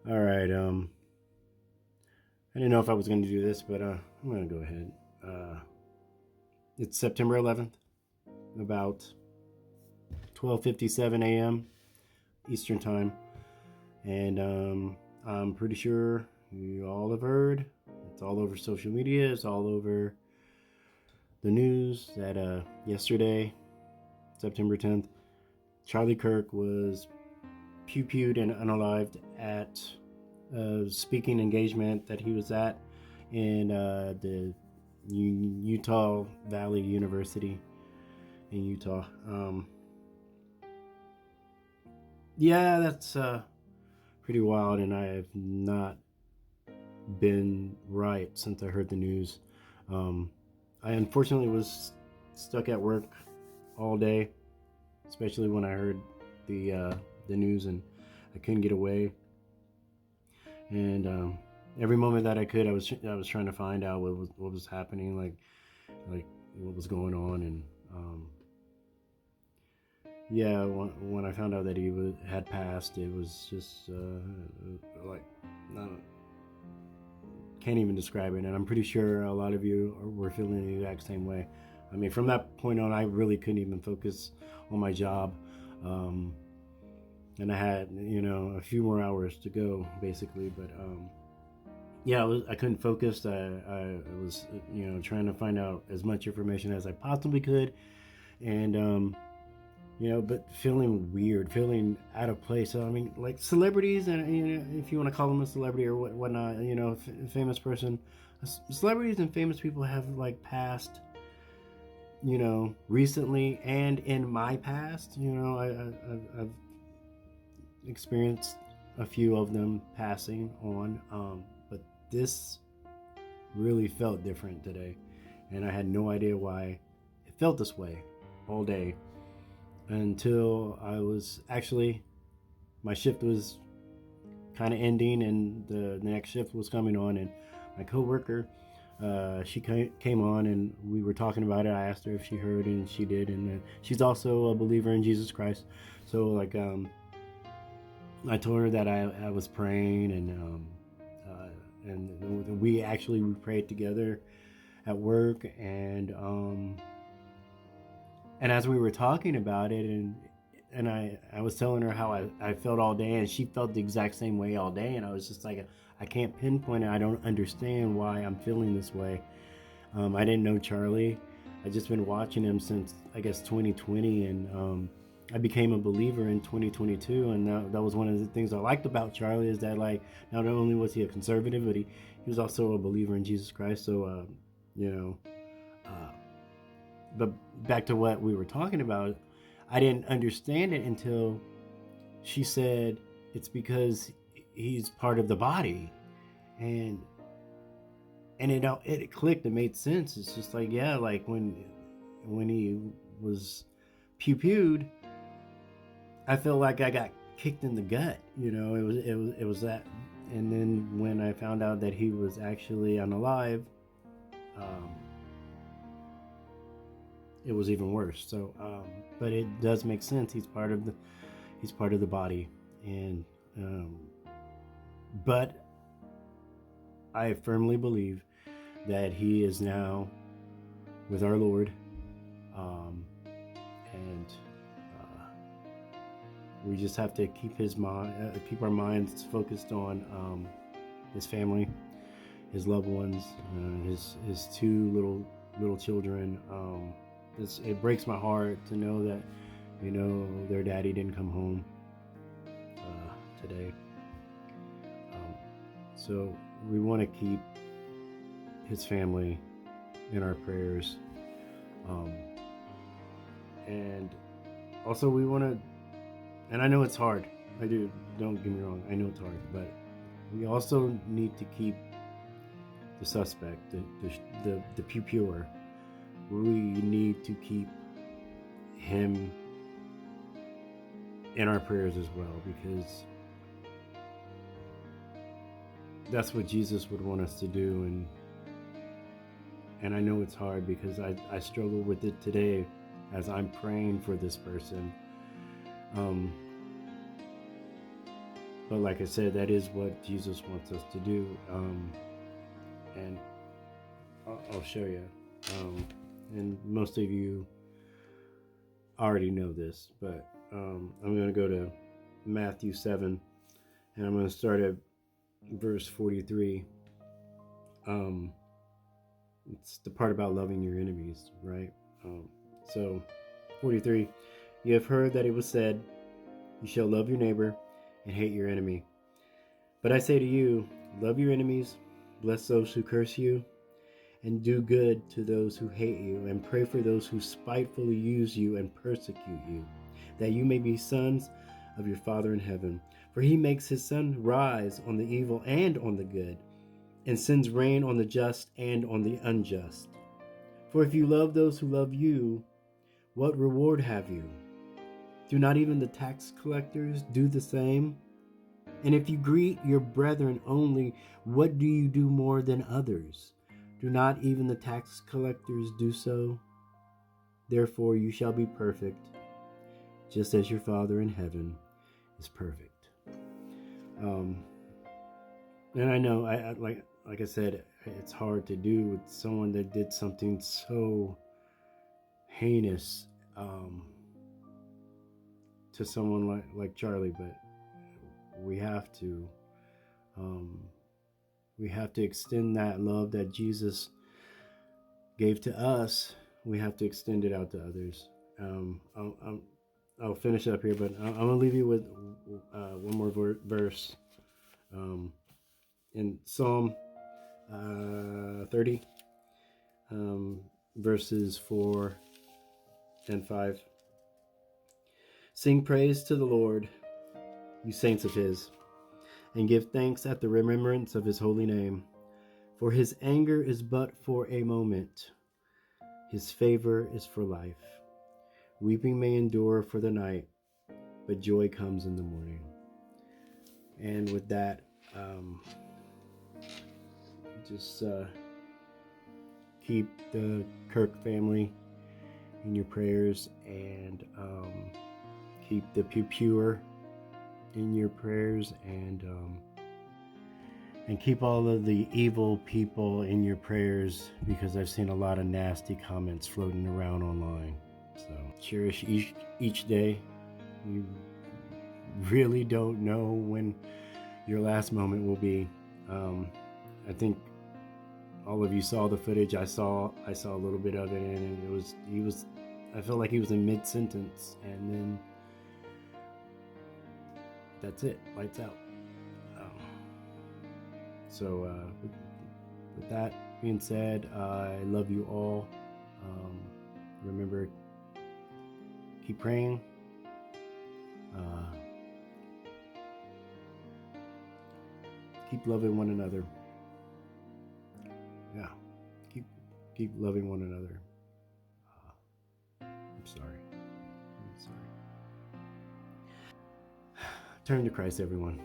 All right. I didn't know if I was going to do this, but I'm going to go ahead. Uh, it's September 11th, about 12:57 a.m. Eastern Time, and I'm pretty sure you all have heard. It's all over social media. It's all over the news that yesterday, September 10th, Charlie Kirk was pew-pewed and unalived at a speaking engagement that he was at in the Utah Valley University in Utah. Yeah, that's pretty wild, and I have not been right since I heard the news. Um, I unfortunately was stuck at work all day, especially when I heard the news, and I couldn't get away. And every moment that I could, I was trying to find out what was happening, like what was going on, and yeah, when I found out that had passed, it was just like I can't even describe it, and I'm pretty sure a lot of you were feeling the exact same way. I mean, from that point on, I really couldn't even focus on my job. Um, and I had a few more hours to go basically, but yeah, I couldn't focus. I was trying to find out as much information as I possibly could, and but feeling weird, feeling out of place. So I mean, like celebrities, and if you want to call them a celebrity or whatnot, famous person, celebrities and famous people have like passed, recently, and in my past, I've experienced a few of them passing on, but this really felt different today, and I had no idea why it felt this way all day until I was actually my shift was kind of ending and the next shift was coming on, and my coworker she came on and we were talking about it. I asked her if she heard, and she did, and she's also a believer in Jesus Christ. So like I told her that I was praying, and we prayed together at work, and as we were talking about it, and I was telling her how I felt all day, and she felt the exact same way all day, and I was just like, I can't pinpoint it. I don't understand why I'm feeling this way. I didn't know Charlie. I just been watching him since I guess 2020, and I became a believer in 2022, and that was one of the things I liked about Charlie, is that like not only was he a conservative, but he was also a believer in Jesus Christ. So you know, uh, but back to what we were talking about, I didn't understand it until she said it's because he's part of the body, and it clicked. It made sense. It's just like, yeah, like when he was pew pewed, I felt like I got kicked in the gut. It was that. And then when I found out that he was actually unalive, um, it was even worse. So, but it does make sense. He's part of the body, and but I firmly believe that he is now with our Lord, and we just have to keep our minds focused on his family, his loved ones, his two little children. It breaks my heart to know that their daddy didn't come home today. So we want to keep his family in our prayers, um, and also we want to. And I know it's hard. I do. Don't get me wrong. I know it's hard, but we also need to keep the suspect, the pure. We need to keep him in our prayers as well, because that's what Jesus would want us to do. And I know it's hard because I struggle with it today as I'm praying for this person. Um, But like I said, that is what Jesus wants us to do. And I'll show you. And most of you already know this, but I'm going to go to Matthew 7, and I'm going to start at verse 43. It's the part about loving your enemies, right? So 43, you have heard that it was said, you shall love your neighbor and hate your enemy. But I say to you, love your enemies, bless those who curse you, and do good to those who hate you, and pray for those who spitefully use you and persecute you, that you may be sons of your Father in heaven. For he makes his sun rise on the evil and on the good, and sends rain on the just and on the unjust. For if you love those who love you, what reward have you? Do not even the tax collectors do the same? And if you greet your brethren only, what do you do more than others? Do not even the tax collectors do so? Therefore you shall be perfect, just as your Father in heaven is perfect. And I know, I like I said, it's hard to do with someone that did something so heinous to someone like Charlie, but we have to extend that love that Jesus gave to us. We have to extend it out to others. I'll finish up here, but I'm going to leave you with one more verse. In Psalm 30, verses 4 and 5. Sing praise to the Lord, you saints of his, and give thanks at the remembrance of his holy name. For his anger is but for a moment, his favor is for life. Weeping may endure for the night, but joy comes in the morning. And with that, just keep the Kirk family in your prayers, and keep the pure in your prayers, and keep all of the evil people in your prayers, because I've seen a lot of nasty comments floating around online. So cherish each day. You really don't know when your last moment will be. I think all of you saw the footage. I saw a little bit of it, and I felt like he was in mid-sentence, and then that's it, lights out. So with that being said, I love you all. Remember, keep praying. Keep loving one another. Yeah, keep loving one another. I'm sorry. Turn to Christ, everyone.